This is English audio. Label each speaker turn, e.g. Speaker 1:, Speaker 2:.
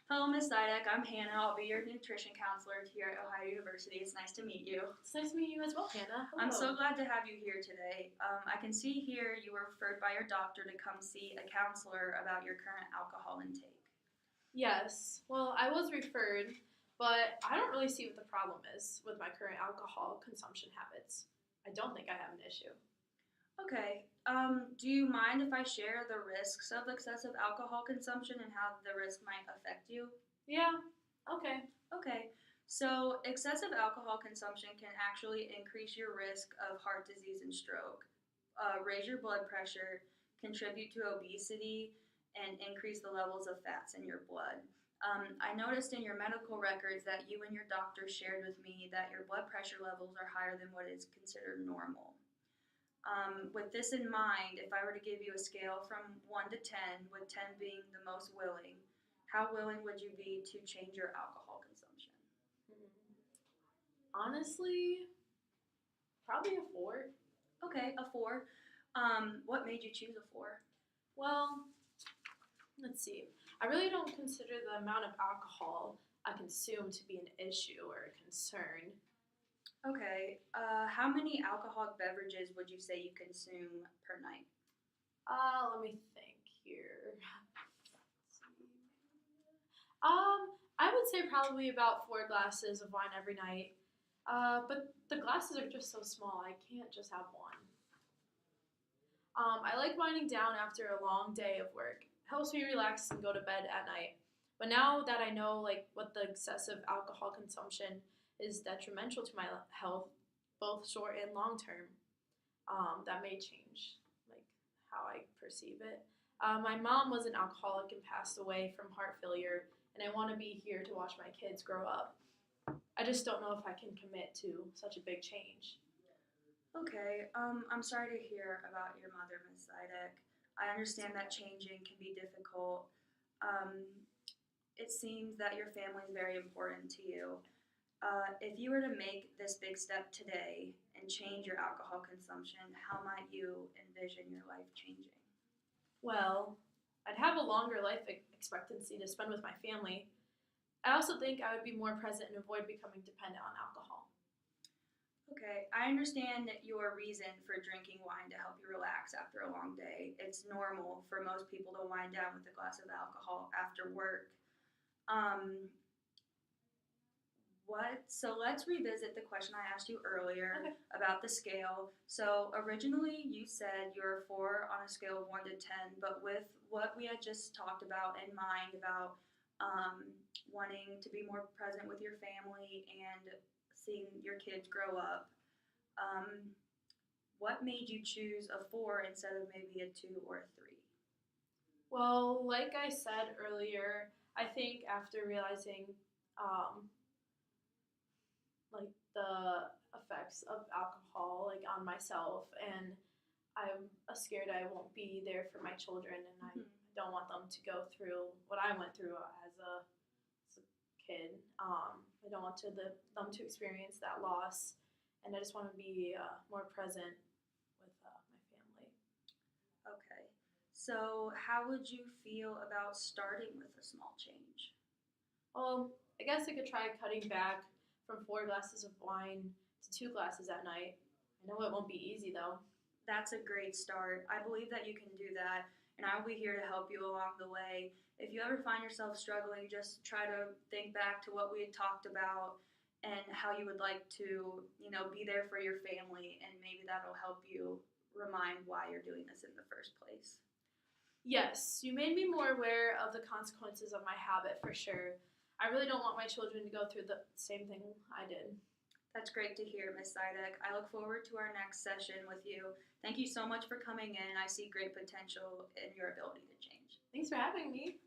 Speaker 1: Hello, Miss Zidek. I'm Hannah. I'll be your nutrition counselor here at Ohio University. It's nice to meet you.
Speaker 2: It's nice to meet you as well, Hannah. Hello.
Speaker 1: I'm so glad to have you here today. I can see here you were referred by your doctor to come see a counselor about your current alcohol intake.
Speaker 2: Yes. Well, I was referred, but I don't really see what the problem is with my current alcohol consumption habits. I don't think I have an issue.
Speaker 1: Okay. Do you mind if I share the risks of excessive alcohol consumption and how the risk might affect you?
Speaker 2: Yeah. Okay.
Speaker 1: Okay. So, excessive alcohol consumption can actually increase your risk of heart disease and stroke, raise your blood pressure, contribute to obesity, and increase the levels of fats in your blood. I noticed in your medical records that you and your doctor shared with me that your blood pressure levels are higher than what is considered normal. With this in mind, if I were to give you a scale from 1 to 10, with 10 being the most willing, how willing would you be to change your alcohol consumption?
Speaker 2: Honestly, probably a 4.
Speaker 1: Okay, a 4. What made you choose a 4?
Speaker 2: Well, let's see. I really don't consider the amount of alcohol I consume to be an issue or a concern.
Speaker 1: Okay, how many alcoholic beverages would you say you consume per night?
Speaker 2: Let me think here. I would say probably about 4 glasses of wine every night. But the glasses are just so small, I can't just have one. I like winding down after a long day of work. It helps me relax and go to bed at night. But now that I know what the excessive alcohol consumption is detrimental to my health, both short and long term, that may change how I perceive it. My mom was an alcoholic and passed away from heart failure, and I want to be here to watch my kids grow up. I just don't know if I can commit to such a big change.
Speaker 1: Okay, I'm sorry to hear about your mother, Miss Zidek. I understand that changing can be difficult. Um, it seems that your family is very important to you. If you were to make this big step today and change your alcohol consumption, how might you envision your life changing?
Speaker 2: Well, I'd have a longer life expectancy to spend with my family. I also think I would be more present and avoid becoming dependent on alcohol.
Speaker 1: Okay, I understand your reason for drinking wine to help you relax after a long day. It's normal for most people to wind down with a glass of alcohol after work. Um, so let's revisit the question I asked you earlier about the scale. So originally you said you're a 4 on a scale of 1 to 10, but with what we had just talked about in mind about wanting to be more present with your family and seeing your kids grow up, what made you choose a 4 instead of maybe a 2 or a 3?
Speaker 2: Well, like I said earlier, I think after realizing the effects of alcohol on myself, and I'm scared I won't be there for my children, and I don't want them to go through what I went through as a kid. I don't want them to experience that loss, and I just want to be more present with my family.
Speaker 1: Okay. So how would you feel about starting with a small change?
Speaker 2: Well, I guess I could try cutting back from 4 glasses of wine to 2 glasses at night. I know it won't be easy though.
Speaker 1: That's a great start. I believe that you can do that, and I will be here to help you along the way. If you ever find yourself struggling, just try to think back to what we had talked about and how you would like to, be there for your family, and maybe that'll help you remind why you're doing this in the first place.
Speaker 2: Yes, you made me more aware of the consequences of my habit for sure. I really don't want my children to go through the same thing I did.
Speaker 1: That's great to hear, Miss Zidek. I look forward to our next session with you. Thank you so much for coming in. I see great potential in your ability to change.
Speaker 2: Thanks for having me.